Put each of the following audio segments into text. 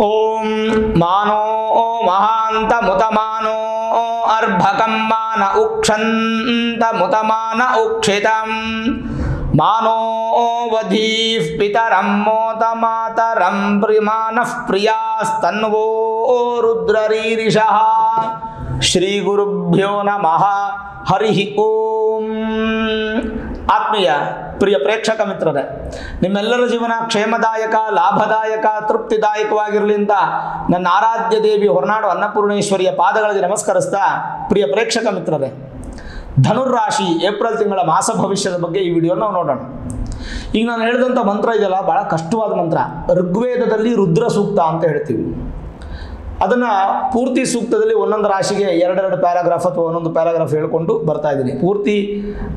ಓಂ ಮಾನೋ ಮಹಾಂತ ಮುತಮಾನೋ ಅರ್ಭಕಂ ಮಾನ ಉಕ್ಷಂತ ಮುತಮಾನ ಉಕ್ಷಿತಂ ಮಾನೋ ವಧೀಃ ಪಿತರಂ ಮೋತ ಮಾತರಂ ಪ್ರಿಮಾನಃ ಪ್ರಿಯಾಸ್ತನ್ವೋ ರುದ್ರರೀರಿಷಃ. ಶ್ರೀ ಗುರುಭ್ಯೋ ನಮಃ. ಹರಿ ಓಂ. ಆತ್ಮೀಯ ಪ್ರಿಯ ಪ್ರೇಕ್ಷಕ ಮಿತ್ರರೇ, ನಿಮ್ಮೆಲ್ಲರ ಜೀವನ ಕ್ಷೇಮದಾಯಕ, ಲಾಭದಾಯಕ, ತೃಪ್ತಿದಾಯಕವಾಗಿರಲಿ ಅಂತ ನನ್ನ ಆರಾಧ್ಯ ದೇವಿ ಹೊರನಾಡು ಅನ್ನಪೂರ್ಣೇಶ್ವರಿಯ ಪಾದಗಳಿಗೆ ನಮಸ್ಕರಿಸ್ತಾ, ಪ್ರಿಯ ಪ್ರೇಕ್ಷಕ ಮಿತ್ರರೇ, ಧನುರ್ರಾಶಿ ಏಪ್ರಿಲ್ ತಿಂಗಳ ಮಾಸ ಭವಿಷ್ಯದ ಬಗ್ಗೆ ಈ ವಿಡಿಯೋ ನಾವು ನೋಡೋಣ. ಈಗ ನಾನು ಹೇಳಿದಂಥ ಮಂತ್ರ ಇದೆಯಲ್ಲ, ಭಾಳ ಕಷ್ಟವಾದ ಮಂತ್ರ. ಋಗ್ವೇದದಲ್ಲಿ ರುದ್ರ ಸೂಕ್ತ ಅಂತ ಹೇಳ್ತೀವಿ. ಅದನ್ನು ಪೂರ್ತಿ ಸೂಕ್ತದಲ್ಲಿ ಒಂದೊಂದು ರಾಶಿಗೆ ಎರಡೆರಡು ಪ್ಯಾರಾಗ್ರಾಫ್ ಅಥವಾ ಒಂದೊಂದು ಪ್ಯಾರಾಗ್ರಾಫ್ ಹೇಳ್ಕೊಂಡು ಬರ್ತಾ ಇದ್ದೀನಿ. ಪೂರ್ತಿ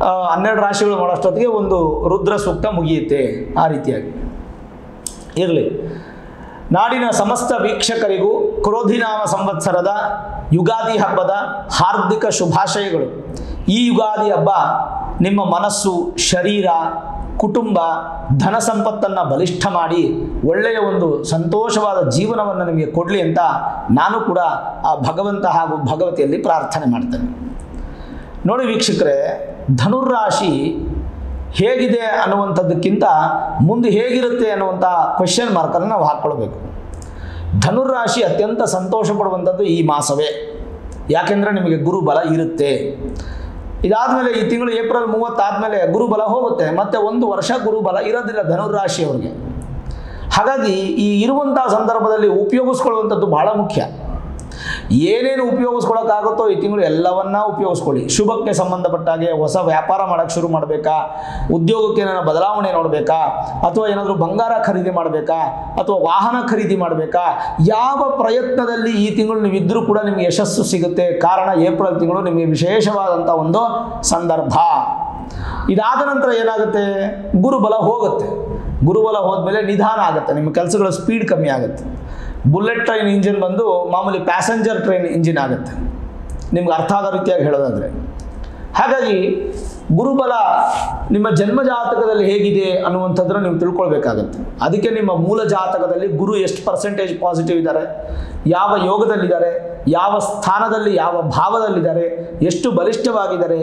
12 ರಾಶಿಗಳು ಮಾಡೋಷ್ಟೊತ್ತಿಗೆ ಒಂದು ರುದ್ರ ಸೂಕ್ತ ಮುಗಿಯುತ್ತೆ. ಆ ರೀತಿಯಾಗಿ ಇರಲಿ. ನಾಡಿನ ಸಮಸ್ತ ವೀಕ್ಷಕರಿಗೂ ಕ್ರೋಧಿನಾಮ ಸಂವತ್ಸರದ ಯುಗಾದಿ ಹಬ್ಬದ ಹಾರ್ದಿಕ ಶುಭಾಶಯಗಳು. ಈ ಯುಗಾದಿ ಹಬ್ಬ ನಿಮ್ಮ ಮನಸ್ಸು, ಶರೀರ, ಕುಟುಂಬ, ಧನ ಸಂಪತ್ತನ್ನು ಬಲಿಷ್ಠ ಮಾಡಿ ಒಳ್ಳೆಯ ಒಂದು ಸಂತೋಷವಾದ ಜೀವನವನ್ನು ನಿಮಗೆ ಕೊಡಲಿ ಅಂತ ನಾನು ಕೂಡ ಆ ಭಗವಂತ ಹಾಗೂ ಭಗವತಿಯಲ್ಲಿ ಪ್ರಾರ್ಥನೆ ಮಾಡ್ತೇನೆ. ನೋಡಿ ವೀಕ್ಷಕರೇ, ಧನುರ್ರಾಶಿ ಹೇಗಿದೆ ಅನ್ನುವಂಥದ್ದಕ್ಕಿಂತ ಮುಂದೆ ಹೇಗಿರುತ್ತೆ ಅನ್ನುವಂಥ ಕ್ವೆಶ್ಚನ್ ಮಾರ್ಕನ್ನು ನಾವು ಹಾಕ್ಕೊಳ್ಬೇಕು. ಧನುರ್ರಾಶಿ ಅತ್ಯಂತ ಸಂತೋಷ ಪಡುವಂಥದ್ದು ಈ ಮಾಸವೇ. ಯಾಕೆಂದರೆ ನಿಮಗೆ ಗುರುಬಲ ಇರುತ್ತೆ. ಇದಾದಮೇಲೆ ಈ ತಿಂಗಳು ಏಪ್ರಿಲ್ 30 ಆದಮೇಲೆ ಗುರುಬಲ ಹೋಗುತ್ತೆ. ಮತ್ತು 1 ವರ್ಷ ಗುರುಬಲ ಇರೋದಿಲ್ಲ ಧನುರ್ರಾಶಿಯವರಿಗೆ. ಹಾಗಾಗಿ ಈ ಇರುವಂಥ ಸಂದರ್ಭದಲ್ಲಿ ಉಪಯೋಗಿಸ್ಕೊಳ್ಳುವಂಥದ್ದು ಭಾಳ ಮುಖ್ಯ. ಏನೇನು ಉಪಯೋಗಿಸ್ಕೊಳ್ಳೋಕ್ಕಾಗುತ್ತೋ ಈ ತಿಂಗಳು ಎಲ್ಲವನ್ನ ಉಪಯೋಗಿಸ್ಕೊಳ್ಳಿ. ಶುಭಕ್ಕೆ ಸಂಬಂಧಪಟ್ಟಾಗೆ ಹೊಸ ವ್ಯಾಪಾರ ಮಾಡೋಕ್ಕೆ ಶುರು ಮಾಡಬೇಕಾ, ಉದ್ಯೋಗಕ್ಕೆ ಏನಾದ್ರು ಬದಲಾವಣೆ ನೋಡಬೇಕಾ, ಅಥವಾ ಏನಾದರೂ ಬಂಗಾರ ಖರೀದಿ ಮಾಡಬೇಕಾ, ಅಥವಾ ವಾಹನ ಖರೀದಿ ಮಾಡಬೇಕಾ, ಯಾವ ಪ್ರಯತ್ನದಲ್ಲಿ ಈ ತಿಂಗಳು ನೀವಿದ್ದರೂ ಕೂಡ ನಿಮಗೆ ಯಶಸ್ಸು ಸಿಗುತ್ತೆ. ಕಾರಣ ಏಪ್ರಿಲ್ ತಿಂಗಳು ನಿಮಗೆ ವಿಶೇಷವಾದಂಥ ಒಂದು ಸಂದರ್ಭ. ಇದಾದ ನಂತರ ಏನಾಗುತ್ತೆ, ಗುರುಬಲ ಹೋಗುತ್ತೆ. ಗುರುಬಲ ಹೋದ್ಮೇಲೆ ನಿಧಾನ ಆಗುತ್ತೆ, ನಿಮ್ಮ ಕೆಲಸಗಳ ಸ್ಪೀಡ್ ಕಮ್ಮಿ ಆಗುತ್ತೆ. ಬುಲೆಟ್ ಟ್ರೈನ್ ಇಂಜಿನ್ ಬಂದು ಮಾಮೂಲಿ ಪ್ಯಾಸೆಂಜರ್ ಟ್ರೈನ್ ಇಂಜಿನ್ ಆಗುತ್ತೆ, ನಿಮ್ಗೆ ಅರ್ಥ ಆಗೋ ರೀತಿಯಾಗಿ ಹೇಳೋದಾದರೆ. ಹಾಗಾಗಿ ಗುರುಬಲ ನಿಮ್ಮ ಜನ್ಮ ಜಾತಕದಲ್ಲಿ ಹೇಗಿದೆ ಅನ್ನುವಂಥದ್ದನ್ನು ನೀವು ತಿಳ್ಕೊಳ್ಬೇಕಾಗತ್ತೆ. ಅದಕ್ಕೆ ನಿಮ್ಮ ಮೂಲ ಜಾತಕದಲ್ಲಿ ಗುರು ಎಷ್ಟು ಪರ್ಸೆಂಟೇಜ್ ಪಾಸಿಟಿವ್ ಇದ್ದಾರೆ, ಯಾವ ಯೋಗದಲ್ಲಿದ್ದಾರೆ, ಯಾವ ಸ್ಥಾನದಲ್ಲಿ, ಯಾವ ಭಾವದಲ್ಲಿದ್ದಾರೆ, ಎಷ್ಟು ಬಲಿಷ್ಠವಾಗಿದ್ದಾರೆ,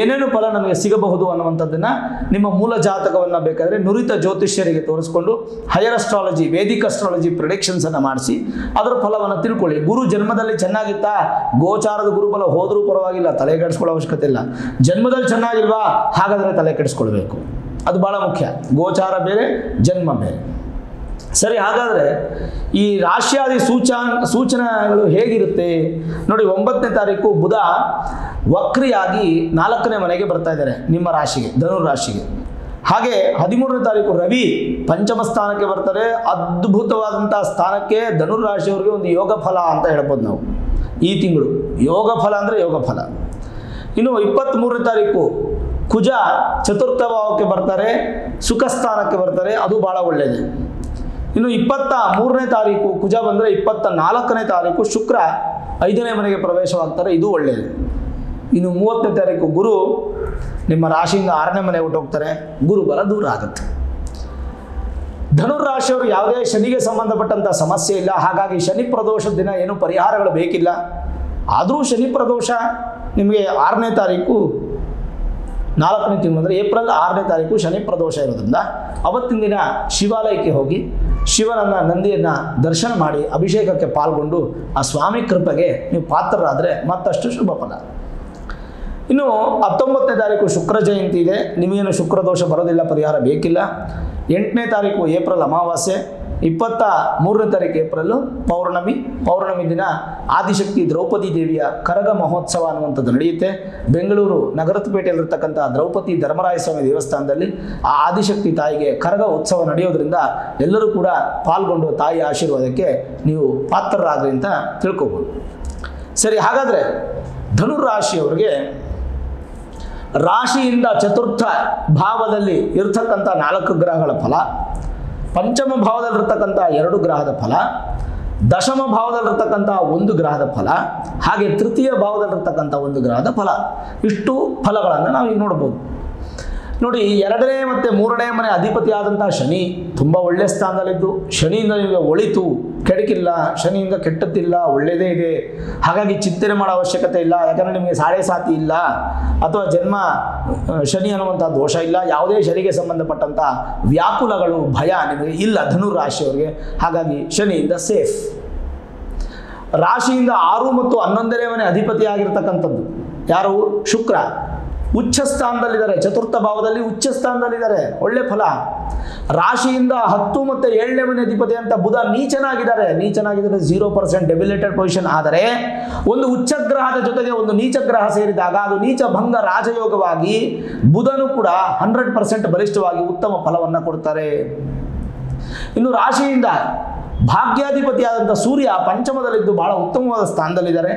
ಏನೇನು ಫಲ ನಮಗೆ ಸಿಗಬಹುದು ಅನ್ನುವಂಥದ್ದನ್ನು ನಿಮ್ಮ ಮೂಲ ಜಾತಕವನ್ನು ಬೇಕಾದರೆ ನುರಿತ ಜ್ಯೋತಿಷ್ಯರಿಗೆ ತೋರಿಸ್ಕೊಂಡು ಹೈಯರ್ ಅಸ್ಟ್ರಾಲಜಿ, ವೇದಿಕ್ ಅಸ್ಟ್ರಾಲಜಿ ಪ್ರಿಡಿಕ್ಷನ್ಸನ್ನು ಮಾಡಿಸಿ ಅದರ ಫಲವನ್ನು ತಿಳ್ಕೊಳ್ಳಿ. ಗುರು ಜನ್ಮದಲ್ಲಿ ಚೆನ್ನಾಗಿತ್ತಾ, ಗೋಚಾರದ ಗುರುಬಲ ಹೋದರೂ ಪರವಾಗಿಲ್ಲ, ತಲೆ ಕೆಡಿಸ್ಕೊಳ್ಳೋ ಅವಶ್ಯಕತೆ ಇಲ್ಲ. ಜನ್ಮದಲ್ಲಿ ಚೆನ್ನಾಗಿಲ್ವಾ, ಹಾಗಾದರೆ ತಲೆ ಕೆಡಿಸ್ಕೊಳ್ಬೇಕು. ಅದು ಭಾಳ ಮುಖ್ಯ. ಗೋಚಾರ ಬೇರೆ, ಜನ್ಮ ಬೇರೆ. ಸರಿ, ಹಾಗಾದರೆ ಈ ರಾಶಿಯಾದಿ ಸೂಚನೆಗಳು ಹೇಗಿರುತ್ತೆ ನೋಡಿ. 9ನೇ ತಾರೀಕು ಬುಧ ವಕ್ರಿಯಾಗಿ 4ನೇ ಮನೆಗೆ ಬರ್ತಾ ಇದ್ದಾರೆ ನಿಮ್ಮ ರಾಶಿಗೆ, ಧನುರ್ರಾಶಿಗೆ. ಹಾಗೆ 13ನೇ ತಾರೀಕು ರವಿ ಪಂಚಮ ಸ್ಥಾನಕ್ಕೆ ಬರ್ತಾರೆ. ಅದ್ಭುತವಾದಂಥ ಸ್ಥಾನಕ್ಕೆ ಧನುರ್ರಾಶಿಯವರಿಗೆ ಒಂದು ಯೋಗ ಫಲ ಅಂತ ಹೇಳ್ಬೋದು ನಾವು. ಈ ತಿಂಗಳು ಯೋಗ ಫಲ ಅಂದರೆ ಯೋಗ ಫಲ. ಇನ್ನು 23ನೇ ತಾರೀಕು ಕುಜ ಚತುರ್ಥ ಭಾವಕ್ಕೆ ಬರ್ತಾರೆ, ಸುಖ ಸ್ಥಾನಕ್ಕೆ ಬರ್ತಾರೆ, ಅದು ಭಾಳ ಒಳ್ಳೆಯದು. ಇನ್ನು 23ನೇ ತಾರೀಕು ಕುಜ ಬಂದರೆ 24ನೇ ತಾರೀಕು ಶುಕ್ರ 5ನೇ ಮನೆಗೆ ಪ್ರವೇಶವಾಗ್ತಾರೆ, ಇದು ಒಳ್ಳೆಯದು. ಇನ್ನು 30ನೇ ತಾರೀಕು ಗುರು ನಿಮ್ಮ ರಾಶಿಯಿಂದ 6ನೇ ಮನೆಗೆ ಹೊರಟೋಗ್ತಾರೆ, ಗುರುಬಲ ದೂರ ಆಗುತ್ತೆ. ಧನುರ್ರಾಶಿಯವರು ಯಾವುದೇ ಶನಿಗೆ ಸಂಬಂಧಪಟ್ಟಂಥ ಸಮಸ್ಯೆ ಇಲ್ಲ. ಹಾಗಾಗಿ ಶನಿ ಪ್ರದೋಷದ ದಿನ ಏನು ಪರಿಹಾರಗಳು ಬೇಕಿಲ್ಲ. ಆದರೂ ಶನಿ ಪ್ರದೋಷ ನಿಮಗೆ 6ನೇ ತಾರೀಕು 4ನೇ ತಿಂಗಳು ಅಂದರೆ ಏಪ್ರಿಲ್ 6ನೇ ತಾರೀಕು ಶನಿ ಪ್ರದೋಷ ಇರೋದ್ರಿಂದ ಅವತ್ತಿನ ದಿನ ಶಿವಾಲಯಕ್ಕೆ ಹೋಗಿ ಶಿವನನ್ನು, ನಂದಿಯನ್ನು ದರ್ಶನ ಮಾಡಿ ಅಭಿಷೇಕಕ್ಕೆ ಪಾಲ್ಗೊಂಡು ಆ ಸ್ವಾಮಿ ಕೃಪೆಗೆ ನೀವು ಪಾತ್ರರಾದರೆ ಮತ್ತಷ್ಟು ಶುಭ ಫಲ. ಇನ್ನು 19ನೇ ತಾರೀಕು ಶುಕ್ರ ಜಯಂತಿ ಇದೆ. ನಿಮಗೇನು ಶುಕ್ರದೋಷ ಬರೋದಿಲ್ಲ, ಪರಿಹಾರ ಬೇಕಿಲ್ಲ. 8ನೇ ತಾರೀಕು ಏಪ್ರಿಲ್ ಅಮಾವಾಸ್ಯೆ, 23ನೇ ತಾರೀಕು ಏಪ್ರಿಲ್ ಪೌರ್ಣಮಿ. ಪೌರ್ಣಮಿ ದಿನ ಆದಿಶಕ್ತಿ ದ್ರೌಪದಿ ದೇವಿಯ ಕರಗ ಮಹೋತ್ಸವ ಅನ್ನುವಂಥದ್ದು ನಡೆಯುತ್ತೆ. ಬೆಂಗಳೂರು ನಗರಪೇಟೆಯಲ್ಲಿರ್ತಕ್ಕಂಥ ದ್ರೌಪದಿ ಧರ್ಮರಾಯ ಸ್ವಾಮಿ ದೇವಸ್ಥಾನದಲ್ಲಿ ಆ ಆದಿಶಕ್ತಿ ತಾಯಿಗೆ ಕರಗ ಉತ್ಸವ ನಡೆಯೋದ್ರಿಂದ ಎಲ್ಲರೂ ಕೂಡ ಪಾಲ್ಗೊಂಡು ತಾಯಿಯ ಆಶೀರ್ವಾದಕ್ಕೆ ನೀವು ಪಾತ್ರರಾಗ್ರಿ ಅಂತ ತಿಳ್ಕೊಬೋದು. ಸರಿ, ಹಾಗಾದರೆ ಧನುರ್ರಾಶಿಯವರಿಗೆ ರಾಶಿಯಿಂದ ಚತುರ್ಥ ಭಾವದಲ್ಲಿ ಇರ್ತಕ್ಕಂಥ 4 ಗ್ರಹಗಳ ಫಲ, ಪಂಚಮ ಭಾವದಲ್ಲಿರ್ತಕ್ಕಂಥ 2 ಗ್ರಹದ ಫಲ, ದಶಮ ಭಾವದಲ್ಲಿರ್ತಕ್ಕಂಥ 1 ಗ್ರಹದ ಫಲ, ಹಾಗೆ ತೃತೀಯ ಭಾವದಲ್ಲಿರ್ತಕ್ಕಂಥ 1 ಗ್ರಹದ ಫಲ. ಇಷ್ಟು ಫಲಗಳನ್ನು ನಾವು ಈಗ ನೋಡ್ಬೋದು. ನೋಡಿ, 2ನೇ ಮತ್ತು 3ನೇ ಮನೆ ಅಧಿಪತಿಯಾದಂಥ ಶನಿ ತುಂಬ ಒಳ್ಳೆಯ ಸ್ಥಾನದಲ್ಲಿದ್ದು ಶನಿಯಿಂದ ನಿಮಗೆ ಒಳಿತು, ಕೆಡಕಿಲ್ಲ, ಶನಿಯಿಂದ ಕೆಟ್ಟದ್ದಿಲ್ಲ, ಒಳ್ಳೆಯದೇ ಇದೆ. ಹಾಗಾಗಿ ಚಿಂತನೆ ಮಾಡೋ ಅವಶ್ಯಕತೆ ಇಲ್ಲ. ಯಾಕಂದರೆ ನಿಮಗೆ ಸಾಡೆ ಸಾತಿ ಇಲ್ಲ ಅಥವಾ ಜನ್ಮ ಶನಿ ಅನ್ನುವಂಥ ದೋಷ ಇಲ್ಲ. ಯಾವುದೇ ಶನಿಗೆ ಸಂಬಂಧಪಟ್ಟಂಥ ವ್ಯಾಕುಲಗಳು, ಭಯ ನಿಮಗೆ ಇಲ್ಲ ಧನುರ್ ರಾಶಿಯವರಿಗೆ. ಹಾಗಾಗಿ ಶನಿಯಿಂದ ಸೇಫ್. ರಾಶಿಯಿಂದ 6 ಮತ್ತು 11ನೇ ಮನೆ ಅಧಿಪತಿಯಾಗಿರ್ತಕ್ಕಂಥದ್ದು ಯಾರು? ಶುಕ್ರ. ಉಚ್ಚ ಸ್ಥಾನದಲ್ಲಿದ್ದಾರೆ, ಚತುರ್ಥ ಭಾವದಲ್ಲಿ ಉಚ್ಚ ಸ್ಥಾನದಲ್ಲಿದ್ದಾರೆ, ಒಳ್ಳೆ ಫಲ. ರಾಶಿಯಿಂದ 10 ಮತ್ತು 7ನೇ ಮನೆ ಅಧಿಪತಿ ಅಂತ ಬುಧ ನೀಚನಾಗಿದ್ದಾರೆ. 0% ಡೆಬಿಲೇಟೆಡ್ ಪೊಸಿಷನ್. ಆದರೆ ಒಂದು ಉಚ್ಚ ಗ್ರಹದ ಜೊತೆಗೆ ಒಂದು ನೀಚ ಗ್ರಹ ಸೇರಿದಾಗ ಅದು ನೀಚ ಭಂಗ ರಾಜಯೋಗವಾಗಿ ಬುಧನು ಕೂಡ 100% ಬಲಿಷ್ಠವಾಗಿ ಉತ್ತಮ ಫಲವನ್ನು ಕೊಡ್ತಾರೆ. ಇನ್ನು ರಾಶಿಯಿಂದ ಭಾಗ್ಯಾಧಿಪತಿಯಾದಂಥ ಸೂರ್ಯ ಪಂಚಮದಲ್ಲಿದ್ದು ಬಹಳ ಉತ್ತಮವಾದ ಸ್ಥಾನದಲ್ಲಿದ್ದಾರೆ.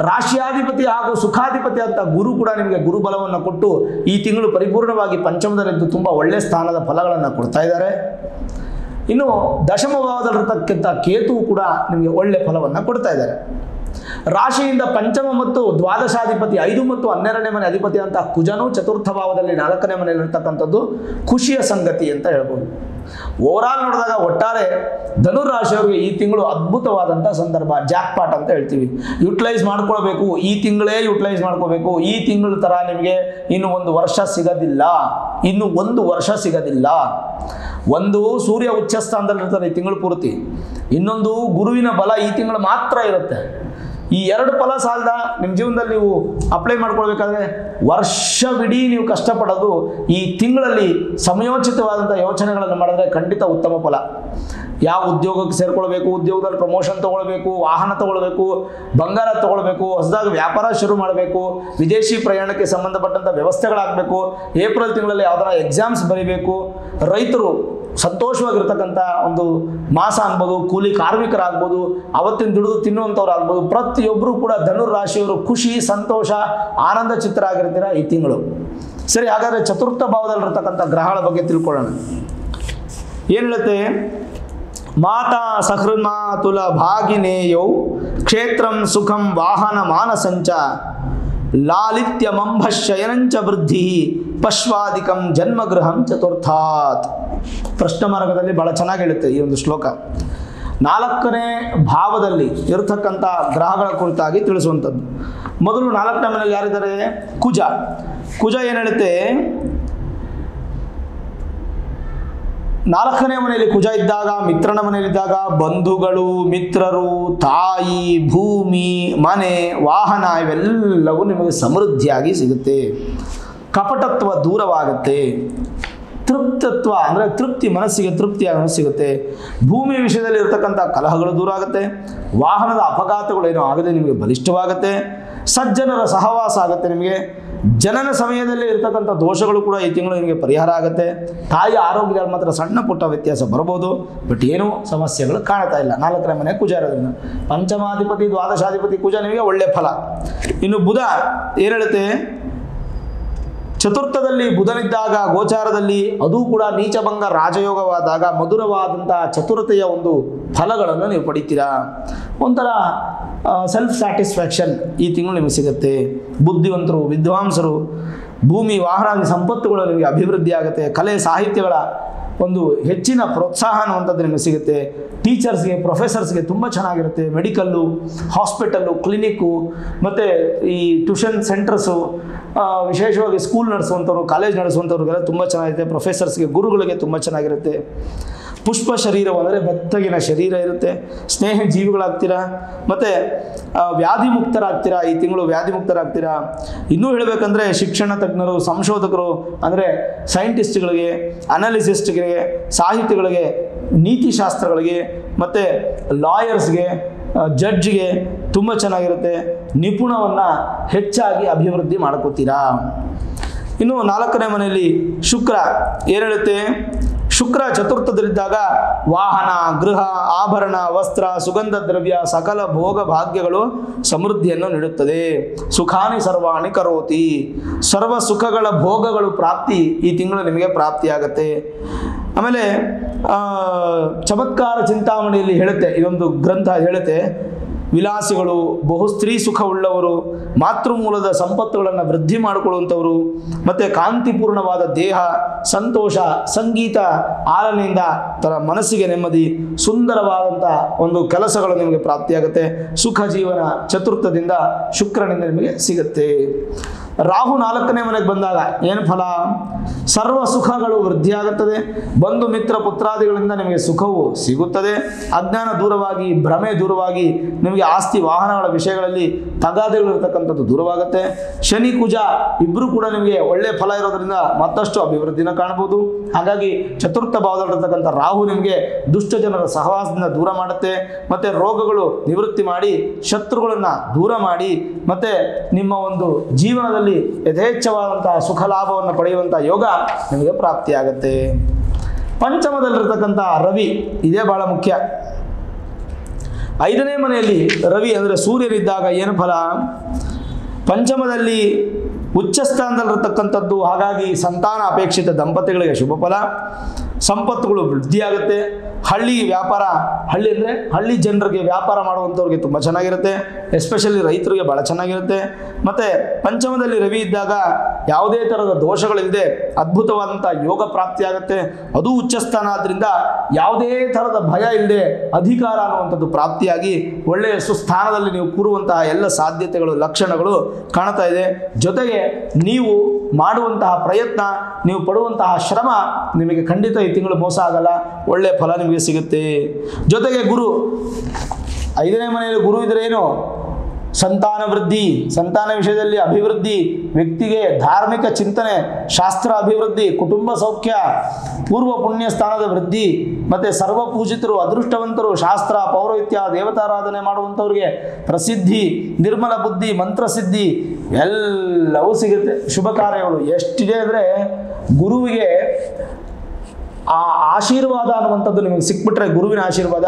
ರಾಶಿಯಾಧಿಪತಿ ಹಾಗೂ ಸುಖಾಧಿಪತಿ ಅಂತ ಗುರು ಕೂಡ ನಿಮಗೆ ಗುರುಬಲವನ್ನು ಕೊಟ್ಟು ಈ ತಿಂಗಳು ಪರಿಪೂರ್ಣವಾಗಿ ಪಂಚಮದಲ್ಲಿದ್ದು ತುಂಬ ಒಳ್ಳೆಯ ಸ್ಥಾನದ ಫಲಗಳನ್ನು ಕೊಡ್ತಾ ಇದ್ದಾರೆ. ಇನ್ನು ದಶಮ ಭಾವದಲ್ಲಿರ್ತಕ್ಕಂಥ ಕೇತುವು ಕೂಡ ನಿಮಗೆ ಒಳ್ಳೆಯ ಫಲವನ್ನು ಕೊಡ್ತಾ ಇದ್ದಾರೆ. ರಾಶಿಯಿಂದ ಪಂಚಮ ಮತ್ತು ದ್ವಾದಶಾಧಿಪತಿ 5 ಮತ್ತು 12ನೇ ಮನೆ ಅಧಿಪತಿ ಅಂತ ಕುಜನು ಚತುರ್ಥ ಭಾವದಲ್ಲಿ 4ನೇ ಮನೆಯಲ್ಲಿರ್ತಕ್ಕಂಥದ್ದು ಖುಷಿಯ ಸಂಗತಿ ಅಂತ ಹೇಳ್ಬೋದು. ಓವರಾಲ್ ನೋಡಿದಾಗ ಒಟ್ಟಾರೆ ಧನುರಾಶಿಯವರಿಗೆ ಈ ತಿಂಗಳು ಅದ್ಭುತವಾದಂಥ ಸಂದರ್ಭ, ಜಾಕ್ಪಾಟ್ ಅಂತ ಹೇಳ್ತೀವಿ. ಯುಟಿಲೈಸ್ ಮಾಡ್ಕೊಳ್ಬೇಕು, ಈ ತಿಂಗಳೇ ಯುಟಿಲೈಸ್ ಮಾಡ್ಕೋಬೇಕು. ಈ ತಿಂಗಳ ಥರ ನಿಮಗೆ ಇನ್ನು 1 ವರ್ಷ ಸಿಗೋದಿಲ್ಲ, ಇನ್ನು 1 ವರ್ಷ ಸಿಗೋದಿಲ್ಲ. ಒಂದು ಸೂರ್ಯ ಉಚ್ಚ ಸ್ಥಾನದಲ್ಲಿರ್ತಾರೆ ಈ ತಿಂಗಳು ಪೂರ್ತಿ, ಇನ್ನೊಂದು ಗುರುವಿನ ಬಲ ಈ ತಿಂಗಳು ಮಾತ್ರ ಇರುತ್ತೆ. ಈ 2 ಫಲ ಸಾಲದ ನಿಮ್ಮ ಜೀವನದಲ್ಲಿ ನೀವು ಅಪ್ಲೈ ಮಾಡ್ಕೊಳ್ಬೇಕಾದ್ರೆ ವರ್ಷವಿಡೀ ನೀವು ಕಷ್ಟಪಡೋದು ಈ ತಿಂಗಳಲ್ಲಿ ಸಮಯೋಚಿತವಾದಂಥ ಯೋಚನೆಗಳನ್ನು ಮಾಡಿದ್ರೆ ಖಂಡಿತ ಉತ್ತಮ ಫಲ. ಯಾವ ಉದ್ಯೋಗಕ್ಕೆ ಸೇರ್ಕೊಳ್ಬೇಕು, ಉದ್ಯೋಗದಲ್ಲಿ ಪ್ರಮೋಷನ್ ತೊಗೊಳ್ಬೇಕು, ವಾಹನ ತೊಗೊಳ್ಬೇಕು, ಬಂಗಾರ ತೊಗೊಳ್ಬೇಕು, ಹೊಸದಾಗಿ ವ್ಯಾಪಾರ ಶುರು ಮಾಡಬೇಕು, ವಿದೇಶಿ ಪ್ರಯಾಣಕ್ಕೆ ಸಂಬಂಧಪಟ್ಟಂಥ ವ್ಯವಸ್ಥೆಗಳಾಗಬೇಕು, ಏಪ್ರಿಲ್ ತಿಂಗಳಲ್ಲಿ ಯಾವ್ದಾರ ಎಕ್ಸಾಮ್ಸ್ ಬರೀಬೇಕು, ರೈತರು ಸಂತೋಷವಾಗಿರ್ತಕ್ಕಂಥ ಒಂದು ಮಾಸ ಅನ್ಬೋದು, ಕೂಲಿ ಕಾರ್ಮಿಕರಾಗ್ಬೋದು, ಅವತ್ತಿನ ದುಡಿದು ತಿನ್ನುವಂಥವ್ರು ಆಗ್ಬೋದು, ಪ್ರತಿಯೊಬ್ಬರು ಕೂಡ ಧನುರ್ ರಾಶಿಯವರು ಖುಷಿ, ಸಂತೋಷ, ಆನಂದ ಚಿತ್ತರಾಗಿರ್ತೀರ ಈ ತಿಂಗಳು. ಸರಿ, ಹಾಗಾದರೆ ಚತುರ್ಥ ಭಾವದಲ್ಲಿರ್ತಕ್ಕಂಥ ಗ್ರಹಗಳ ಬಗ್ಗೆ ತಿಳ್ಕೊಳ್ಳೋಣ. ಏನು ಹೇಳುತ್ತೆ? ಮಾತಾ ಸಹೃನ್ಮಾತುಲ ಭಾಗಿನೇಯೌ ಕ್ಷೇತ್ರಂ ಸುಖಂ ವಾಹನ ಮಾನಸಂಚ ಲಾಲಿತ್ಯಮಂಭಶಯನಂಚ ವೃದ್ಧಿ ಪಶ್ವಾದಿಕಂ ಜನ್ಮಗೃಹಂ ಚತುರ್ಥಾತ್. ಪ್ರಶ್ನ ಮಾರ್ಗದಲ್ಲಿ ಬಹಳ ಚೆನ್ನಾಗಿ ಹೇಳುತ್ತೆ ಈ ಒಂದು ಶ್ಲೋಕ. 4ನೇ ಭಾವದಲ್ಲಿ ಇರತಕ್ಕಂಥ ಗ್ರಹಗಳ ಕುರಿತಾಗಿ ತಿಳಿಸುವಂಥದ್ದು. ಮೊದಲು 4ನೇ ಮನೆಯಲ್ಲಿ ಯಾರಿದ್ದಾರೆ? ಕುಜ. ಕುಜ ಏನು ಹೇಳುತ್ತೆ? 4ನೇ ಮನೆಯಲ್ಲಿ ಕುಜ ಇದ್ದಾಗ, ಮಿತ್ರನ ಮನೆಯಲ್ಲಿದ್ದಾಗ ಬಂಧುಗಳು, ಮಿತ್ರರು, ತಾಯಿ, ಭೂಮಿ, ಮನೆ, ವಾಹನ ಇವೆಲ್ಲವೂ ನಿಮಗೆ ಸಮೃದ್ಧಿಯಾಗಿ ಸಿಗುತ್ತೆ. ಕಪಟತ್ವ ದೂರವಾಗುತ್ತೆ. ತೃಪ್ತತ್ವ ಅಂದರೆ ತೃಪ್ತಿ, ಮನಸ್ಸಿಗೆ ತೃಪ್ತಿಯಾಗಿ ಸಿಗುತ್ತೆ. ಭೂಮಿ ವಿಷಯದಲ್ಲಿ ಇರತಕ್ಕಂಥ ಕಲಹಗಳು ದೂರ ಆಗುತ್ತೆ. ವಾಹನದ ಅಪಘಾತಗಳೇನೋ ಆಗದೆ ನಿಮಗೆ ಬಲಿಷ್ಠವಾಗುತ್ತೆ. ಸಜ್ಜನರ ಸಹವಾಸ ಆಗುತ್ತೆ. ನಿಮಗೆ ಜನನ ಸಮಯದಲ್ಲಿ ಇರತಕ್ಕಂಥ ದೋಷಗಳು ಕೂಡ ಈ ತಿಂಗಳು ನಿಮಗೆ ಪರಿಹಾರ ಆಗುತ್ತೆ. ತಾಯಿ ಆರೋಗ್ಯದಲ್ಲಿ ಮಾತ್ರ ಸಣ್ಣ ಪುಟ್ಟ ವ್ಯತ್ಯಾಸ ಬರ್ಬೋದು, ಬಟ್ ಏನೂ ಸಮಸ್ಯೆಗಳು ಕಾಣ್ತಾ ಇಲ್ಲ. 4ನೇ ಮನೆ ಕುಜ ಇರೋದ್ರಿಂದ. ಪಂಚಮಾಧಿಪತಿ ದ್ವಾದಶಾಧಿಪತಿ ಕುಜ ನಿಮಗೆ ಒಳ್ಳೆಯ ಫಲ. ಇನ್ನು ಬುಧ ಏನು ಹೇಳುತ್ತೆ? ಚತುರ್ಥದಲ್ಲಿ ಬುಧನಿದ್ದಾಗ ಗೋಚಾರದಲ್ಲಿ ಅದು ಕೂಡ ನೀಚಭಂಗ ರಾಜಯೋಗವಾದಾಗ ಮಧುರವಾದಂಥ ಚತುರತೆಯ ಒಂದು ಫಲಗಳನ್ನು ನೀವು ಪಡಿತೀರಾ. ಒಂಥರ ಸೆಲ್ಫ್ ಸ್ಯಾಟಿಸ್ಫ್ಯಾಕ್ಷನ್ ಈ ತಿಂಗಳು ನಿಮಗೆ ಸಿಗುತ್ತೆ. ಬುದ್ಧಿವಂತರು, ವಿದ್ವಾಂಸರು, ಭೂಮಿ, ವಾಹನ, ಸಂಪತ್ತುಗಳು ನಿಮಗೆ ಅಭಿವೃದ್ಧಿ ಆಗುತ್ತೆ. ಕಲೆ ಸಾಹಿತ್ಯಗಳ ಒಂದು ಹೆಚ್ಚಿನ ಪ್ರೋತ್ಸಾಹ ಅನ್ನುವಂಥದ್ದು ನಿಮಗೆ ಸಿಗುತ್ತೆ. ಟೀಚರ್ಸ್ಗೆ, ಪ್ರೊಫೆಸರ್ಸ್ಗೆ ತುಂಬ ಚೆನ್ನಾಗಿರುತ್ತೆ. ಮೆಡಿಕಲ್ಲು, ಹಾಸ್ಪಿಟಲ್ಲು, ಕ್ಲಿನಿಕ್ಕು ಮತ್ತು ಈ ಟ್ಯೂಷನ್ ಸೆಂಟರ್ಸು, ವಿಶೇಷವಾಗಿ ಸ್ಕೂಲ್ ನಡೆಸುವಂಥವ್ರು, ಕಾಲೇಜ್ ನಡೆಸುವಂಥವ್ರಿಗೆಲ್ಲ ತುಂಬ ಚೆನ್ನಾಗಿರುತ್ತೆ. ಪ್ರೊಫೆಸರ್ಸ್ಗೆ, ಗುರುಗಳಿಗೆ ತುಂಬ ಚೆನ್ನಾಗಿರುತ್ತೆ. ಪುಷ್ಪ ಶರೀರ ಅಂದರೆ ಬೆತ್ತಗಿನ ಶರೀರ ಇರುತ್ತೆ. ಸ್ನೇಹ ಜೀವಿಗಳಾಗ್ತೀರಾ ಮತ್ತು ವ್ಯಾಧಿ ಮುಕ್ತರಾಗ್ತೀರಾ. ಈ ತಿಂಗಳು ವ್ಯಾಧಿ ಮುಕ್ತರಾಗ್ತೀರಾ. ಇನ್ನೂ ಹೇಳಬೇಕಂದ್ರೆ ಶಿಕ್ಷಣ ತಜ್ಞರು, ಸಂಶೋಧಕರು ಅಂದರೆ ಸೈಂಟಿಸ್ಟ್ಗಳಿಗೆ, ಅನಾಲಿಸಿಸ್ಟ್ಗೆ, ಸಾಹಿತಿಗಳಿಗೆ, ನೀತಿಶಾಸ್ತ್ರಗಳಿಗೆ ಮತ್ತು ಲಾಯರ್ಸ್ಗೆ, ಜಡ್ಜ್ಗೆ ತುಂಬ ಚೆನ್ನಾಗಿರುತ್ತೆ. ನಿಪುಣವನ್ನು ಹೆಚ್ಚಾಗಿ ಅಭಿವೃದ್ಧಿ ಮಾಡ್ಕೋತೀರಾ. ಇನ್ನು 4ನೇ ಮನೆಯಲ್ಲಿ ಶುಕ್ರ ಏನು ಹೇಳುತ್ತೆ? ಶುಕ್ರ ಚತುರ್ಥದಲ್ಲಿದ್ದಾಗ ವಾಹನ, ಗೃಹ, ಆಭರಣ, ವಸ್ತ್ರ, ಸುಗಂಧ ದ್ರವ್ಯ, ಸಕಲ ಭೋಗ ಭಾಗ್ಯಗಳು ಸಮೃದ್ಧಿಯನ್ನು ನೀಡುತ್ತದೆ. ಸುಖಾನಿ ಸರ್ವಾಣಿ ಕರೋತಿ. ಸರ್ವ ಸುಖಗಳ ಭೋಗಗಳು ಪ್ರಾಪ್ತಿ ಈ ತಿಂಗಳು ನಿಮಗೆ ಪ್ರಾಪ್ತಿಯಾಗತ್ತೆ. ಆಮೇಲೆ ಚಮತ್ಕಾರ ಚಿಂತಾಮಣಿಯಲ್ಲಿ ಹೇಳುತ್ತೆ, ಇದೊಂದು ಗ್ರಂಥ ಹೇಳುತ್ತೆ, ವಿಲಾಸಿಗಳು, ಬಹುಸ್ತ್ರೀ ಸುಖವುಳ್ಳವರು, ಮಾತೃಮೂಲದ ಸಂಪತ್ತುಗಳನ್ನು ವೃದ್ಧಿ ಮಾಡಿಕೊಳ್ಳುವಂಥವರು, ಮತ್ತು ಕಾಂತಿಪೂರ್ಣವಾದ ದೇಹ, ಸಂತೋಷ, ಸಂಗೀತ ಆಲನೆಯಿಂದ ತರ ಮನಸ್ಸಿಗೆ ನೆಮ್ಮದಿ, ಸುಂದರವಾದಂಥ ಒಂದು ಕೆಲಸಗಳು ನಿಮಗೆ ಪ್ರಾಪ್ತಿಯಾಗುತ್ತೆ. ಸುಖ ಜೀವನ ಚತುರ್ಥದಿಂದ ಶುಕ್ರನಿಂದ ನಿಮಗೆ ಸಿಗುತ್ತೆ. ರಾಹು 4ನೇ ಮನೆಗೆ ಬಂದಾಗ ಏನು ಫಲ? ಸರ್ವ ಸುಖಗಳು ವೃದ್ಧಿಯಾಗುತ್ತದೆ. ಬಂಧು ಮಿತ್ರ ಪುತ್ರಾದಿಗಳಿಂದ ನಿಮಗೆ ಸುಖವು ಸಿಗುತ್ತದೆ. ಅಜ್ಞಾನ ದೂರವಾಗಿ, ಭ್ರಮೆ ದೂರವಾಗಿ, ನಿಮಗೆ ಆಸ್ತಿ ವಾಹನಗಳ ವಿಷಯಗಳಲ್ಲಿ ತಗಾದೆಗಳಿರ್ತಕ್ಕಂಥದ್ದು ದೂರವಾಗುತ್ತೆ. ಶನಿ ಕುಜ ಇಬ್ಬರು ಕೂಡ ನಿಮಗೆ ಒಳ್ಳೆಯ ಫಲ ಇರೋದ್ರಿಂದ ಮತ್ತಷ್ಟು ಅಭಿವೃದ್ಧಿನ ಕಾಣಬಹುದು. ಹಾಗಾಗಿ ಚತುರ್ಥ ಭಾವದಲ್ಲಿರ್ತಕ್ಕಂಥ ರಾಹು ನಿಮಗೆ ದುಷ್ಟ ಜನರ ಸಹವಾಸದಿಂದ ದೂರ ಮಾಡುತ್ತೆ. ಮತ್ತು ರೋಗಗಳು ನಿವೃತ್ತಿ ಮಾಡಿ, ಶತ್ರುಗಳನ್ನು ದೂರ ಮಾಡಿ, ಮತ್ತು ನಿಮ್ಮ ಒಂದು ಜೀವನದಲ್ಲಿ ಯಥೇಚ್ಛವಾದಂತಹ ಸುಖ ಲಾಭವನ್ನು ಪಡೆಯುವಂಥ ಯೋಗ ನಿಮಗೆ ಪ್ರಾಪ್ತಿಯಾಗುತ್ತೆ. ಪಂಚಮದಲ್ಲಿರ್ತಕ್ಕಂಥ ರವಿ, ಇದೇ ಬಹಳ ಮುಖ್ಯ. 5ನೇ ಮನೆಯಲ್ಲಿ ರವಿ ಅಂದರೆ ಸೂರ್ಯನಿದ್ದಾಗ ಏನು ಫಲ? ಪಂಚಮದಲ್ಲಿ ಉಚ್ಚ ಸ್ಥಾನದಲ್ಲಿರ್ತಕ್ಕಂಥದ್ದು. ಹಾಗಾಗಿ ಸಂತಾನ ಅಪೇಕ್ಷಿತ ದಂಪತಿಗಳಿಗೆ ಶುಭ ಫಲ, ಸಂಪತ್ತುಗಳು ವೃದ್ಧಿಯಾಗುತ್ತೆ. ಹಳ್ಳಿ ವ್ಯಾಪಾರ, ಹಳ್ಳಿ ಅಂದರೆ ಹಳ್ಳಿ ಜನರಿಗೆ ವ್ಯಾಪಾರ ಮಾಡುವಂಥವ್ರಿಗೆ ತುಂಬ ಚೆನ್ನಾಗಿರುತ್ತೆ. ಎಸ್ಪೆಷಲಿ ರೈತರಿಗೆ ಭಾಳ ಚೆನ್ನಾಗಿರುತ್ತೆ. ಮತ್ತು ಪಂಚಮದಲ್ಲಿ ರವಿ ಇದ್ದಾಗ ಯಾವುದೇ ಥರದ ದೋಷಗಳಿಲ್ಲದೆ ಅದ್ಭುತವಾದಂಥ ಯೋಗ ಪ್ರಾಪ್ತಿಯಾಗುತ್ತೆ. ಅದು ಉಚ್ಚಸ್ಥಾನ ಆದ್ದರಿಂದ ಯಾವುದೇ ಥರದ ಭಯ ಇಲ್ಲದೆ ಅಧಿಕಾರ ಅನ್ನುವಂಥದ್ದು ಪ್ರಾಪ್ತಿಯಾಗಿ ಒಳ್ಳೆಯ ಸುಸ್ಥಾನದಲ್ಲಿ ನೀವು ಕೂರುವಂತಹ ಎಲ್ಲ ಸಾಧ್ಯತೆಗಳು, ಲಕ್ಷಣಗಳು ಕಾಣ್ತಾ ಇದೆ. ಜೊತೆಗೆ ನೀವು ಮಾಡುವಂತಹ ಪ್ರಯತ್ನ, ನೀವು ಪಡುವಂತಹ ಶ್ರಮ ನಿಮಗೆ ಖಂಡಿತ ಈ ತಿಂಗಳು ಮೋಸ ಆಗಲ್ಲ, ಒಳ್ಳೆಯ ಫಲ ನಿಮಗೆ ಸಿಗುತ್ತೆ. ಜೊತೆಗೆ ಗುರು 5ನೇ ಮನೆಯಲ್ಲಿ ಗುರು ಇದ್ರೆ ಏನು? ಸಂತಾನ ವೃದ್ಧಿ, ಸಂತಾನ ವಿಷಯದಲ್ಲಿ ಅಭಿವೃದ್ಧಿ, ವ್ಯಕ್ತಿಗೆ ಧಾರ್ಮಿಕ ಚಿಂತನೆ, ಶಾಸ್ತ್ರ ಅಭಿವೃದ್ಧಿ, ಕುಟುಂಬ ಸೌಖ್ಯ, ಪೂರ್ವ ಪುಣ್ಯ ಸ್ಥಾನದ ವೃದ್ಧಿ, ಮತ್ತು ಸರ್ವ ಪೂಜಿತರು, ಅದೃಷ್ಟವಂತರು, ಶಾಸ್ತ್ರ ಪೌರೋಹಿತ್ಯ ದೇವತಾರಾಧನೆ ಮಾಡುವಂಥವ್ರಿಗೆ ಪ್ರಸಿದ್ಧಿ, ನಿರ್ಮಲ ಬುದ್ಧಿ, ಮಂತ್ರಸಿದ್ಧಿ ಎಲ್ಲವೂ ಸಿಗುತ್ತೆ. ಶುಭ ಕಾರ್ಯಗಳು ಎಷ್ಟಿದೆ ಅಂದರೆ ಗುರುವಿಗೆ ಆ ಆಶೀರ್ವಾದ ಅನ್ನುವಂಥದ್ದು ನಿಮಗೆ ಸಿಕ್ಬಿಟ್ರೆ, ಗುರುವಿನ ಆಶೀರ್ವಾದ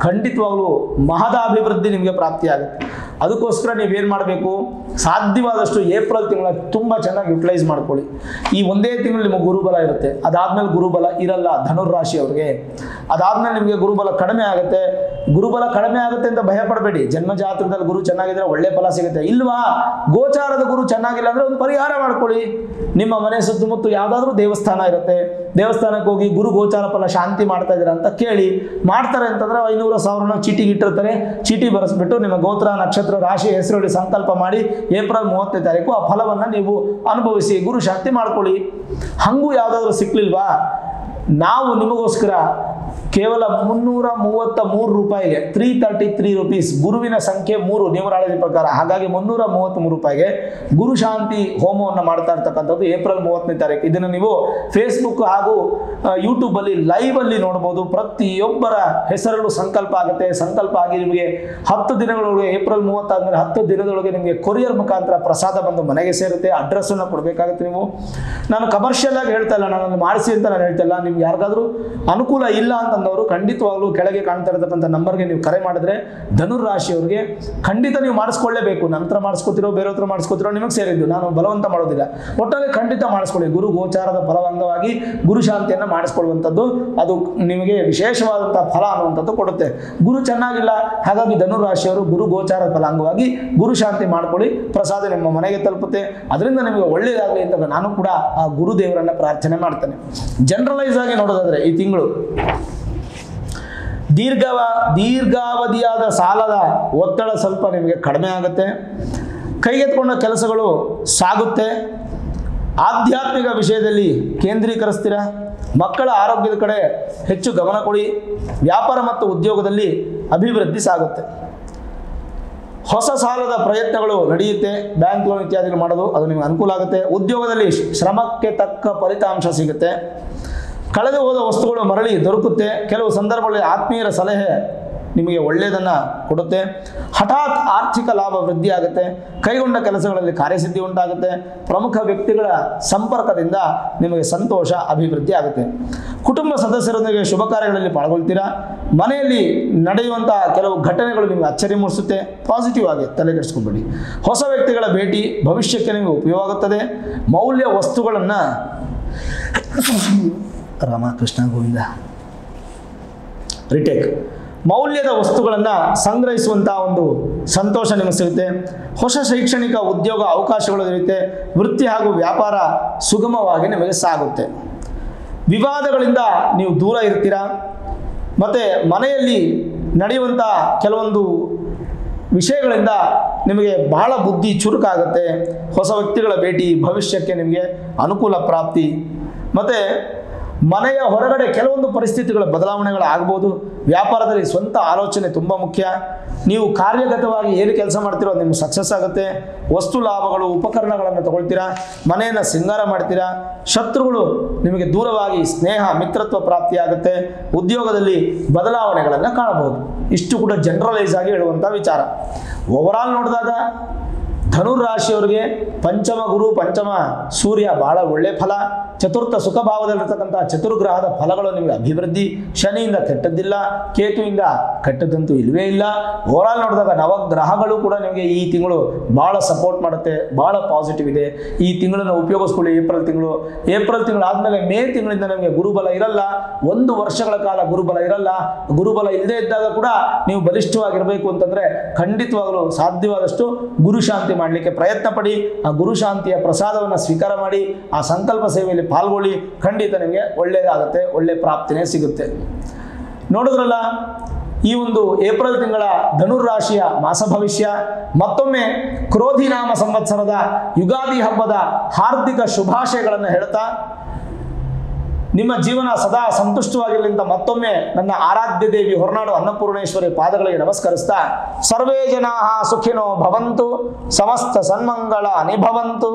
ಖಂಡಿತವಾಗ್ಲೂ ಮಹದಾಭಿವೃದ್ಧಿ ನಿಮಗೆ ಪ್ರಾಪ್ತಿಯಾಗುತ್ತೆ. ಅದಕ್ಕೋಸ್ಕರ ನೀವೇನು ಮಾಡಬೇಕು? ಸಾಧ್ಯವಾದಷ್ಟು ಏಪ್ರಿಲ್ ತಿಂಗಳ ತುಂಬ ಚೆನ್ನಾಗಿ ಯುಟಿಲೈಸ್ ಮಾಡ್ಕೊಳ್ಳಿ. ಈ ಒಂದೇ ತಿಂಗಳು ನಿಮಗೆ ಗುರುಬಲ ಇರುತ್ತೆ, ಅದಾದಮೇಲೆ ಗುರುಬಲ ಇರಲ್ಲ ಧನುರ್ರಾಶಿ ಅವ್ರಿಗೆ. ಅದಾದಮೇಲೆ ನಿಮಗೆ ಗುರುಬಲ ಕಡಿಮೆ ಆಗುತ್ತೆ. ಗುರುಬಲ ಕಡಿಮೆ ಆಗುತ್ತೆ ಅಂತ ಭಯ ಪಡಬೇಡಿ. ಜನ್ಮ ಜಾತಕದಲ್ಲಿ ಗುರು ಚೆನ್ನಾಗಿದ್ರೆ ಒಳ್ಳೆ ಫಲ ಸಿಗುತ್ತೆ. ಇಲ್ವಾ ಗೋಚಾರದ ಗುರು ಚೆನ್ನಾಗಿಲ್ಲ ಅಂದರೆ ಒಂದು ಪರಿಹಾರ ಮಾಡ್ಕೊಳ್ಳಿ. ನಿಮ್ಮ ಮನೆ ಸುತ್ತಮುತ್ತ ಯಾವುದಾದ್ರೂ ದೇವಸ್ಥಾನ ಇರುತ್ತೆ, ದೇವಸ್ಥಾನಕ್ಕೆ ಹೋಗಿ ಗುರು ಗೋಚಾರ ಫಲ ಶಾಂತಿ ಮಾಡ್ತಾ ಇದ್ದೀರಾ ಅಂತ ಕೇಳಿ. ಮಾಡ್ತಾರೆ ಅಂತಂದ್ರೆ 500,000 ಚೀಟಿಗೆ ಇಟ್ಟಿರ್ತಾರೆ. ಚೀಟಿ ಬರೆಸ್ಬಿಟ್ಟು ನಿಮ್ಮ ಗೋತ್ರ, ನಕ್ಷತ್ರ, ರಾಶಿ ಹೆಸರು ಸಂಕಲ್ಪ ಮಾಡಿ ಏಪ್ರಿಲ್ 30ನೇ ತಾರೀಕು ಆ ಫಲವನ್ನು ನೀವು ಅನುಭವಿಸಿ ಗುರು ಶಾಂತಿ ಮಾಡ್ಕೊಳ್ಳಿ. ಹಾಗೂ ಯಾವುದಾದ್ರೂ ಸಿಕ್ಲಿಲ್ವಾ? ನಾವು ನಿಮಗೋಸ್ಕರ ಕೇವಲ 333 ರೂಪಾಯಿಗೆ 333 ರುಪೀಸ್, ಗುರುವಿನ ಸಂಖ್ಯೆ 3 ನ್ಯೂಮರಾಲಜಿ ಪ್ರಕಾರ, ಹಾಗಾಗಿ 333 ರೂಪಾಯಿಗೆ ಗುರು ಶಾಂತಿ ಹೋಮವನ್ನು ಮಾಡ್ತಾ ಇರ್ತಕ್ಕಂಥದ್ದು ಏಪ್ರಿಲ್ 30ನೇ ತಾರೀಕು. ಇದನ್ನು ನೀವು ಫೇಸ್ಬುಕ್ ಹಾಗೂ ಯೂಟ್ಯೂಬಲ್ಲಿ ಲೈವಲ್ಲಿ ನೋಡ್ಬೋದು. ಪ್ರತಿಯೊಬ್ಬರ ಹೆಸರಲ್ಲೂ ಸಂಕಲ್ಪ ಆಗುತ್ತೆ. ಸಂಕಲ್ಪ ಆಗಿ ನಿಮಗೆ 10 ದಿನಗಳೊಳಗೆ, ಏಪ್ರಿಲ್ 30 ಆದಮೇಲೆ 10 ದಿನದೊಳಗೆ ನಿಮಗೆ ಕೊರಿಯರ್ ಮುಖಾಂತರ ಪ್ರಸಾದ ಬಂದು ಮನೆಗೆ ಸೇರುತ್ತೆ. ಅಡ್ರೆಸ್ಸನ್ನು ಕೊಡಬೇಕಾಗುತ್ತೆ ನೀವು. ನಾನು ಕಮರ್ಷಿಯಲ್ ಆಗಿ ಹೇಳ್ತಾ ಇಲ್ಲ, ನಾನು ಮಾಡಿಸಿ ಅಂತ ನಾನು ಹೇಳ್ತಾ ಇಲ್ಲ. ನಿಮ್ಗೆ ಯಾರಿಗಾದ್ರೂ ಅನುಕೂಲ ಇಲ್ಲ ಅಂತಂದವರು ಖಂಡಿತವಾಗ್ಲೂ ಕೆಳಗೆ ಕಾಣ್ತಾ ಇರತಕ್ಕಂಥ ನಂಬರ್ಗೆ ನೀವು ಕರೆ ಮಾಡಿದ್ರೆ ಧನುರಾಶಿಯವರಿಗೆ ಖಂಡಿತ ನೀವು ಮಾಡಿಸ್ಕೊಳ್ಳೇಬೇಕು. ನಂತರ ಮಾಡಿಸ್ಕೊತಿರೋ ಬೇರೆ ಹತ್ರ ಮಾಡಿಸ್ಕೊತಿರೋ ನಿಮಗೆ ಸೇರಿದ್ದು, ನಾನು ಬಲವಂತ ಮಾಡೋದಿಲ್ಲ. ಒಟ್ಟಾಗಿ ಖಂಡಿತ ಮಾಡಿಸ್ಕೊಳ್ಳಿ. ಗುರು ಗೋಚಾರದ ಫಲವಂಗವಾಗಿ ಗುರು ಶಾಂತಿಯನ್ನು ಮಾಡಿಸ್ಕೊಳ್ಳುವಂಥದ್ದು ಅದು ನಿಮಗೆ ವಿಶೇಷವಾದಂಥ ಫಲ ಅನ್ನುವಂಥದ್ದು ಕೊಡುತ್ತೆ. ಗುರು ಚೆನ್ನಾಗಿಲ್ಲ, ಹಾಗಾಗಿ ಧನುರಾಶಿಯವರು ಗುರು ಗೋಚಾರದ ಫಲಾಂಗವಾಗಿ ಗುರು ಶಾಂತಿ ಮಾಡ್ಕೊಳ್ಳಿ. ಪ್ರಸಾದ ನಿಮ್ಮ ಮನೆಗೆ ತಲುಪುತ್ತೆ. ಅದರಿಂದ ನಿಮಗೆ ಒಳ್ಳೆಯದಾಗಲಿ ಅಂತ ನಾನು ಕೂಡ ಆ ಗುರುದೇವರನ್ನ ಪ್ರಾರ್ಥನೆ ಮಾಡ್ತೇನೆ. ಜನರಲೈಸ್ ಆಗಿ ನೋಡೋದಾದ್ರೆ ಈ ತಿಂಗಳು ದೀರ್ಘಾವಧಿಯಾದ ಸಾಲದ ಒತ್ತಡ ಸ್ವಲ್ಪ ನಿಮಗೆ ಕಡಿಮೆ ಆಗುತ್ತೆ. ಕೈಗೆತ್ಕೊಂಡ ಕೆಲಸಗಳು ಸಾಗುತ್ತೆ. ಆಧ್ಯಾತ್ಮಿಕ ವಿಷಯದಲ್ಲಿ ಕೇಂದ್ರೀಕರಿಸ್ತೀರ. ಮಕ್ಕಳ ಆರೋಗ್ಯದ ಕಡೆ ಹೆಚ್ಚು ಗಮನ ಕೊಡಿ. ವ್ಯಾಪಾರ ಮತ್ತು ಉದ್ಯೋಗದಲ್ಲಿ ಅಭಿವೃದ್ಧಿ ಸಾಗುತ್ತೆ. ಹೊಸ ಸಾಲದ ಪ್ರಯತ್ನಗಳು ನಡೆಯುತ್ತೆ. ಬ್ಯಾಂಕ್ಗಳು ಇತ್ಯಾದಿಗಳು ಮಾಡೋದು ಅದು ನಿಮಗೆ ಅನುಕೂಲ ಆಗುತ್ತೆ. ಉದ್ಯೋಗದಲ್ಲಿ ಶ್ರಮಕ್ಕೆ ತಕ್ಕ ಫಲಿತಾಂಶ ಸಿಗುತ್ತೆ. ಕಳೆದು ಹೋದ ವಸ್ತುಗಳು ಮರಳಿ ದೊರಕುತ್ತೆ. ಕೆಲವು ಸಂದರ್ಭಗಳಲ್ಲಿ ಆತ್ಮೀಯರ ಸಲಹೆ ನಿಮಗೆ ಒಳ್ಳೆಯದನ್ನು ಕೊಡುತ್ತೆ. ಹಠಾತ್ ಆರ್ಥಿಕ ಲಾಭ ವೃದ್ಧಿ ಆಗುತ್ತೆ. ಕೈಗೊಂಡ ಕೆಲಸಗಳಲ್ಲಿ ಕಾರ್ಯಸಿದ್ಧಿ ಉಂಟಾಗುತ್ತೆ. ಪ್ರಮುಖ ವ್ಯಕ್ತಿಗಳ ಸಂಪರ್ಕದಿಂದ ನಿಮಗೆ ಸಂತೋಷ, ಅಭಿವೃದ್ಧಿ ಆಗುತ್ತೆ. ಕುಟುಂಬ ಸದಸ್ಯರೊಂದಿಗೆ ಶುಭ ಕಾರ್ಯಗಳಲ್ಲಿ ಪಾಲ್ಗೊಳ್ತೀರಾ. ಮನೆಯಲ್ಲಿ ನಡೆಯುವಂಥ ಕೆಲವು ಘಟನೆಗಳು ನಿಮಗೆ ಅಚ್ಚರಿ ಮೂಡಿಸುತ್ತೆ. ಪಾಸಿಟಿವ್ ಆಗಿ ತಲೆಕೆಡಿಸ್ಕೊಬೇಡಿ. ಹೊಸ ವ್ಯಕ್ತಿಗಳ ಭೇಟಿ ಭವಿಷ್ಯಕ್ಕೆ ನಿಮಗೆ ಉಪಯೋಗವಾಗುತ್ತದೆ. ಮೌಲ್ಯ ವಸ್ತುಗಳನ್ನು ರಾಮಕೃಷ್ಣ ಗೋವಿಂದ ರಿಟೇಕ್ ಮೌಲ್ಯದ ವಸ್ತುಗಳನ್ನು ಸಂಗ್ರಹಿಸುವಂಥ ಒಂದು ಸಂತೋಷ ನಿಮಗೆ ಸಿಗುತ್ತೆ. ಹೊಸ ಶೈಕ್ಷಣಿಕ ಉದ್ಯೋಗ ಅವಕಾಶಗಳು ಇರುತ್ತೆ. ವೃತ್ತಿ ಹಾಗೂ ವ್ಯಾಪಾರ ಸುಗಮವಾಗಿ ನಿಮಗೆ ಸಾಗುತ್ತೆ. ವಿವಾದಗಳಿಂದ ನೀವು ದೂರ ಇರ್ತೀರಾ. ಮತ್ತು ಮನೆಯಲ್ಲಿ ನಡೆಯುವಂಥ ಕೆಲವೊಂದು ವಿಷಯಗಳಿಂದ ನಿಮಗೆ ಬಹಳ ಬುದ್ಧಿ ಚುರುಕಾಗುತ್ತೆ. ಹೊಸ ವ್ಯಕ್ತಿಗಳ ಭೇಟಿ, ಭವಿಷ್ಯಕ್ಕೆ ನಿಮಗೆ ಅನುಕೂಲ ಪ್ರಾಪ್ತಿ. ಮತ್ತು ಮನೆಯ ಹೊರಗಡೆ ಕೆಲವೊಂದು ಪರಿಸ್ಥಿತಿಗಳ ಬದಲಾವಣೆಗಳಾಗ್ಬೋದು. ವ್ಯಾಪಾರದಲ್ಲಿ ಸ್ವಂತ ಆಲೋಚನೆ ತುಂಬ ಮುಖ್ಯ. ನೀವು ಕಾರ್ಯಗತವಾಗಿ ಏನು ಕೆಲಸ ಮಾಡ್ತೀರೋ ಅದು ನಿಮ್ಗೆ ಸಕ್ಸಸ್ ಆಗುತ್ತೆ. ವಸ್ತು ಲಾಭಗಳು, ಉಪಕರಣಗಳನ್ನು ತಗೊಳ್ತೀರಾ. ಮನೆಯನ್ನು ಸಿಂಗಾರ ಮಾಡ್ತೀರಾ. ಶತ್ರುಗಳು ನಿಮಗೆ ದೂರವಾಗಿ ಸ್ನೇಹ, ಮಿತ್ರತ್ವ ಪ್ರಾಪ್ತಿಯಾಗುತ್ತೆ. ಉದ್ಯೋಗದಲ್ಲಿ ಬದಲಾವಣೆಗಳನ್ನು ಕಾಣಬಹುದು. ಇಷ್ಟು ಕೂಡ ಜನರಲೈಸ್ ಆಗಿ ಹೇಳುವಂಥ ವಿಚಾರ. ಓವರಾಲ್ ನೋಡಿದಾಗ ಧನುರಾಶಿಯವರಿಗೆ ಪಂಚಮ ಗುರು, ಪಂಚಮ ಸೂರ್ಯ ಬಹಳ ಒಳ್ಳೆ ಫಲ. ಚತುರ್ಥ ಸುಖಭಾವದಲ್ಲಿರ್ತಕ್ಕಂಥ ಚತುರ್ಗ್ರಹದ ಫಲಗಳು ನಿಮಗೆ ಅಭಿವೃದ್ಧಿ. ಶನಿಯಿಂದ ಕೆಟ್ಟದ್ದಿಲ್ಲ, ಕೇತುವಿಂದ ಕೆಟ್ಟದ್ದಂತೂ ಇಲ್ಲವೇ ಇಲ್ಲ. ಓವರಾಲ್ ನೋಡಿದಾಗ ನವಗ್ರಹಗಳು ಕೂಡ ನಿಮಗೆ ಈ ತಿಂಗಳು ಭಾಳ ಸಪೋರ್ಟ್ ಮಾಡುತ್ತೆ, ಭಾಳ ಪಾಸಿಟಿವ್ ಇದೆ. ಈ ತಿಂಗಳನ್ನು ಉಪಯೋಗಿಸ್ಕೊಳ್ಳಿ. ಏಪ್ರಿಲ್ ತಿಂಗಳು ಆದಮೇಲೆ ಮೇ ತಿಂಗಳಿಂದ ನಿಮಗೆ ಗುರುಬಲ ಇರಲ್ಲ. 1 ವರ್ಷಗಳ ಕಾಲ ಗುರುಬಲ ಇರಲ್ಲ. ಗುರುಬಲ ಇಲ್ಲದೆ ಇದ್ದಾಗ ಕೂಡ ನೀವು ಬಲಿಷ್ಠವಾಗಿರಬೇಕು ಅಂತಂದರೆ ಖಂಡಿತವಾಗಲೂ ಸಾಧ್ಯವಾದಷ್ಟು ಗುರುಶಾಂತಿ ಮಾಡಲಿಕ್ಕೆ ಪ್ರಯತ್ನ ಪಡಿ. ಆ ಗುರುಶಾಂತಿಯ ಪ್ರಸಾದವನ್ನು ಸ್ವೀಕಾರ ಮಾಡಿ, ಆ ಸಂಕಲ್ಪ ಸೇವೆಯಲ್ಲಿ ಪಾಲ್ಗೊಳ್ಳಿ. ಖಂಡಿತ ನಿಮಗೆ ಒಳ್ಳೆಯದಾಗುತ್ತೆ, ಒಳ್ಳೆ ಪ್ರಾಪ್ತಿನೇ ಸಿಗುತ್ತೆ. ನೋಡಿದ್ರಲ್ಲ ಈ ಒಂದು ಏಪ್ರಿಲ್ ತಿಂಗಳ ಧನುರಾಶಿಯ ಮಾಸ ಭವಿಷ್ಯ. ಮತ್ತೊಮ್ಮೆ ಕ್ರೋಧಿನಾಮ ಸಂವತ್ಸರದ ಯುಗಾದಿ ಹಬ್ಬದ ಹಾರ್ದಿಕ ಶುಭಾಶಯಗಳನ್ನು ಹೇಳ್ತಾ ನಿಮ್ಮ ಜೀವನ ಸದಾ ಸಂತುಷ್ಟವಾಗಿರಲಿ ಅಂತ ಮತ್ತೊಮ್ಮೆ ನನ್ನ ಆರಾಧ್ಯ ದೇವಿ ಹೊರನಾಡು ಅನ್ನಪೂರ್ಣೇಶ್ವರಿ ಪಾದಗಳಿಗೆ ನಮಸ್ಕರಿಸ್ತಾ, ಸರ್ವೇ ಜನಾಃ ಸುಖಿನೋ ಭವಂತು, ಸಮಸ್ತ ಸನ್ಮಂಗಳ ನಿಭವಂತು.